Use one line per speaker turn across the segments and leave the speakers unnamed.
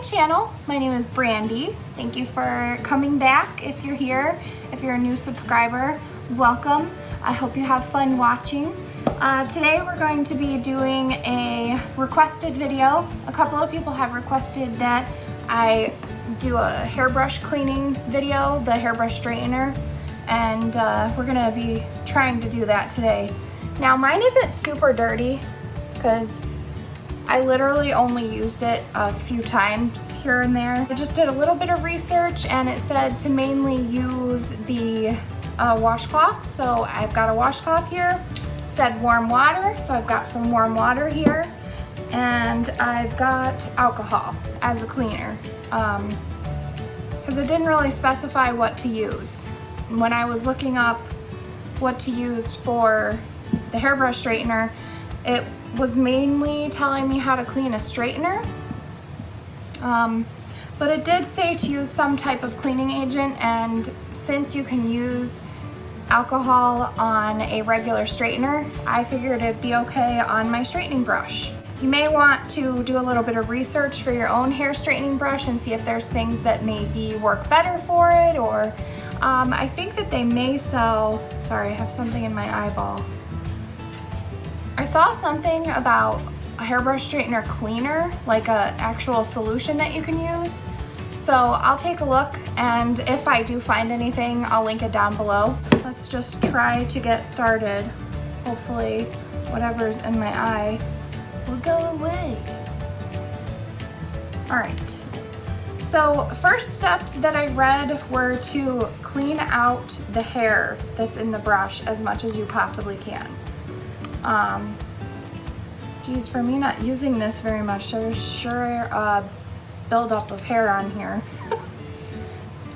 channel. My name is Brandy. Thank you for coming back. If you're here, if you're a new subscriber, welcome. I hope you have fun watching. Today we're going to be doing a requested video. A couple of people have requested that I do a hairbrush cleaning video, the hairbrush straightener, and we're gonna be trying to do that today. Now mine isn't super dirty because I literally only used it a few times here and there. I just did a little bit of research and it said to mainly use the washcloth. So I've got a washcloth here. It said warm water, so I've got some warm water here. And I've got alcohol as a cleaner. Because it didn't really specify what to use. When I was looking up what to use for the hairbrush straightener, it was mainly telling me how to clean a straightener, but it did say to use some type of cleaning agent, and since you can use alcohol on a regular straightener, I figured it'd be okay on my straightening brush. You may want to do a little bit of research for your own hair straightening brush and see if there's things that maybe work better for it, or I think that they may sell, sorry, I have something in my eyeball. I saw something about a hairbrush straightener cleaner, like a actual solution that you can use. So I'll take a look, and if I do find anything, I'll link it down below. Let's just try to get started. Hopefully whatever's in my eye will go away. All right. So first steps that I read were to clean out the hair that's in the brush as much as you possibly can. Geez, for me not using this very much, there's sure a buildup of hair on here.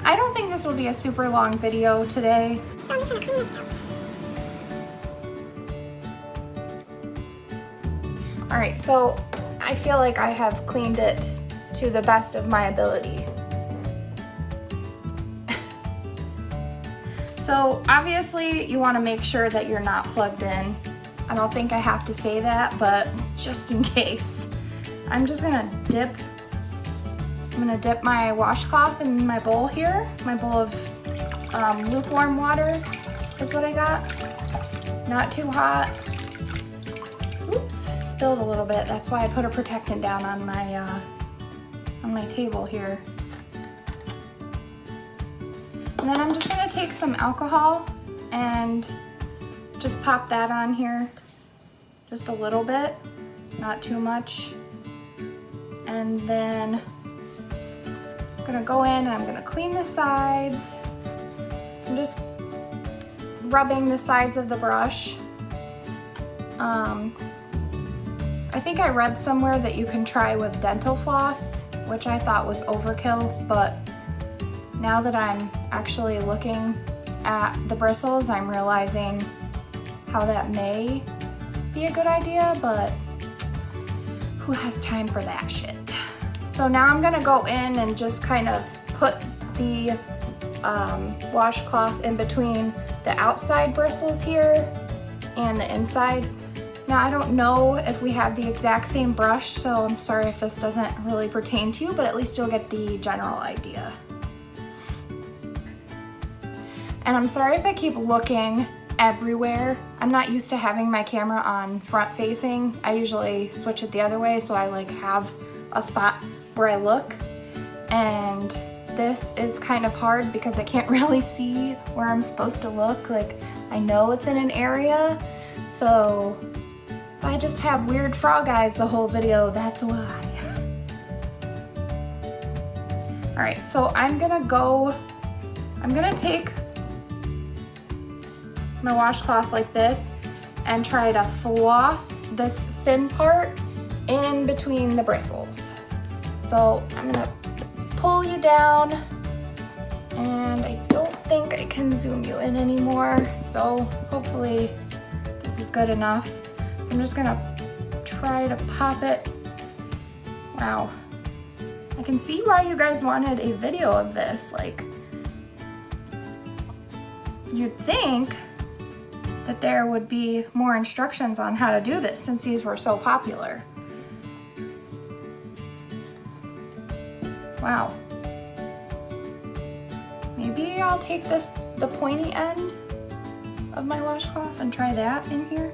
I don't think this will be a super long video today. So I'm just gonna clean this out. All right, so I feel like I have cleaned it to the best of my ability. So obviously you want to make sure that you're not plugged in. I don't think I have to say that, but just in case, I'm gonna dip my washcloth in my bowl here. My bowl of lukewarm water is what I got. Not too hot. Oops, spilled a little bit. That's why I put a protectant down on my table here. And then I'm just gonna take some alcohol and just pop that on here, just a little bit, not too much. And then I'm gonna go in and I'm gonna clean the sides. I'm just rubbing the sides of the brush. I think I read somewhere that you can try with dental floss, which I thought was overkill, but now that I'm actually looking at the bristles, I'm realizing how that may be a good idea, but who has time for that shit? So now I'm gonna go in and just kind of put the washcloth in between the outside bristles here and the inside. Now I don't know if we have the exact same brush, so I'm sorry if this doesn't really pertain to you, but at least you'll get the general idea. And I'm sorry if I keep looking everywhere. I'm not used to having my camera on front facing. I usually switch it the other way, so I like have a spot where I look. And this is kind of hard because I can't really see where I'm supposed to look. Like, I know it's in an area, so if I just have weird frog eyes the whole video, that's why. All right, so I'm gonna take my washcloth like this and try to floss this thin part in between the bristles. So I'm gonna pull you down, and I don't think I can zoom you in anymore, so hopefully this is good enough. So I'm just gonna try to pop it. Wow, I can see why you guys wanted a video of this. Like, you'd think that there would be more instructions on how to do this since these were so popular. Wow. Maybe I'll take the pointy end of my washcloth and try that in here.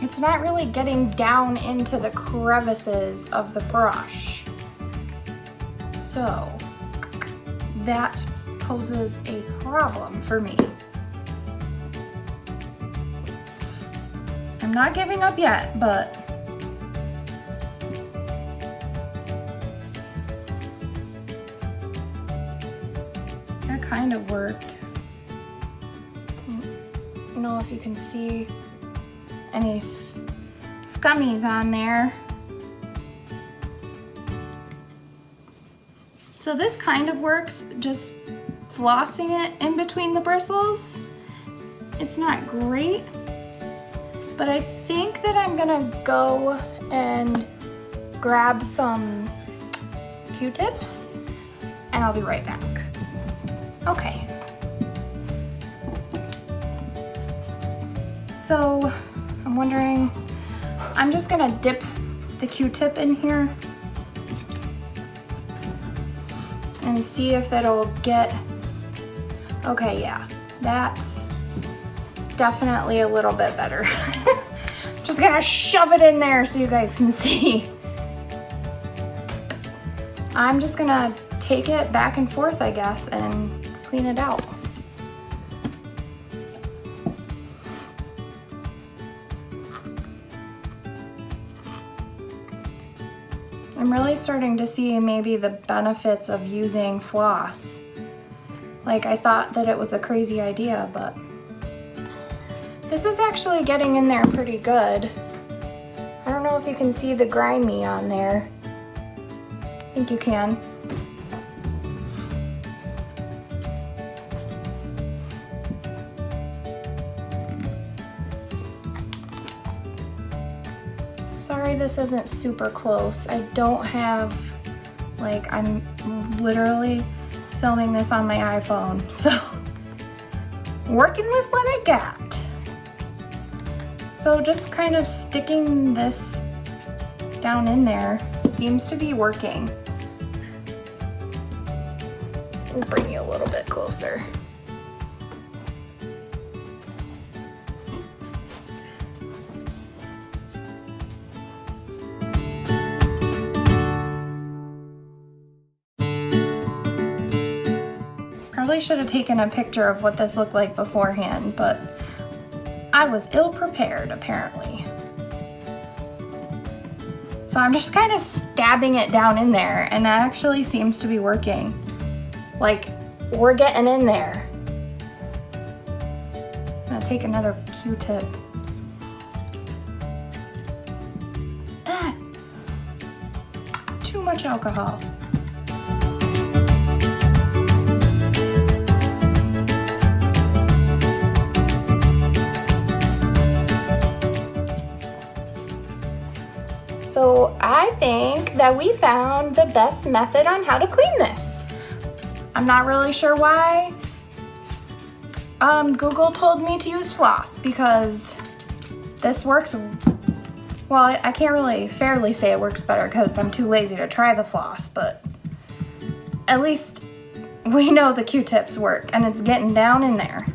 It's not really getting down into the crevices of the brush. So that poses a problem for me. I'm not giving up yet, but that kind of worked. I don't know if you can see any scummies on there. So this kind of works, just flossing it in between the bristles. It's not great, but I think that I'm gonna go and grab some Q-tips and I'll be right back. Okay. So I'm wondering, I'm just gonna dip the Q-tip in here and see if it'll get, okay, yeah, that's definitely a little bit better. Just gonna shove it in there so you guys can see. I'm just gonna take it back and forth, I guess, and clean it out. I'm really starting to see maybe the benefits of using floss. Like, I thought that it was a crazy idea, but this is actually getting in there pretty good. I don't know if you can see the grimy on there. I think you can. Sorry this isn't super close. I don't have, like, I'm literally filming this on my iPhone, so working with what I got. So just kind of sticking this down in there seems to be working. We'll bring you a little bit closer. Probably should have taken a picture of what this looked like beforehand, but I was ill prepared apparently. So I'm just kind of stabbing it down in there, and that actually seems to be working. Like, we're getting in there. I'm gonna take another Q-tip. Too much alcohol. So I think that we found the best method on how to clean this. I'm not really sure why. Google told me to use floss because this works, well, I can't really fairly say it works better because I'm too lazy to try the floss, but at least we know the Q-tips work and it's getting down in there.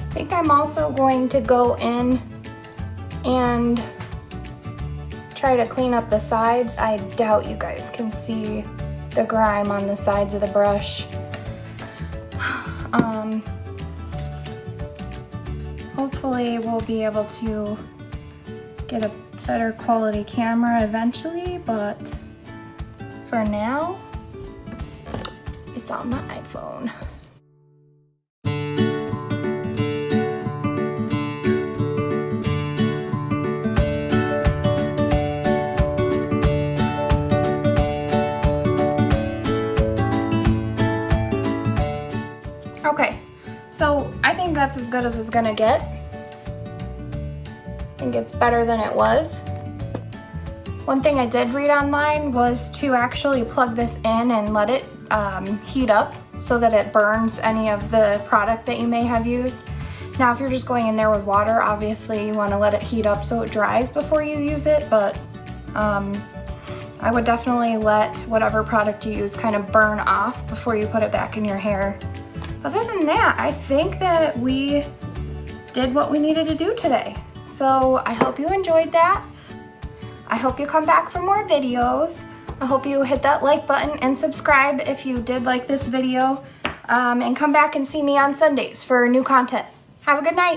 I think I'm also going to go in and try to clean up the sides. I doubt you guys can see the grime on the sides of the brush. Hopefully we'll be able to get a better quality camera eventually, but for now, it's on the iPhone. So I think that's as good as it's gonna get. I think it's better than it was. One thing I did read online was to actually plug this in and let it heat up so that it burns any of the product that you may have used. Now if you're just going in there with water, obviously you want to let it heat up so it dries before you use it, but I would definitely let whatever product you use kind of burn off before you put it back in your hair. Other than that, I think that we did what we needed to do today. So I hope you enjoyed that. I hope you come back for more videos. I hope you hit that like button and subscribe if you did like this video, and come back and see me on Sundays for new content. Have a good night.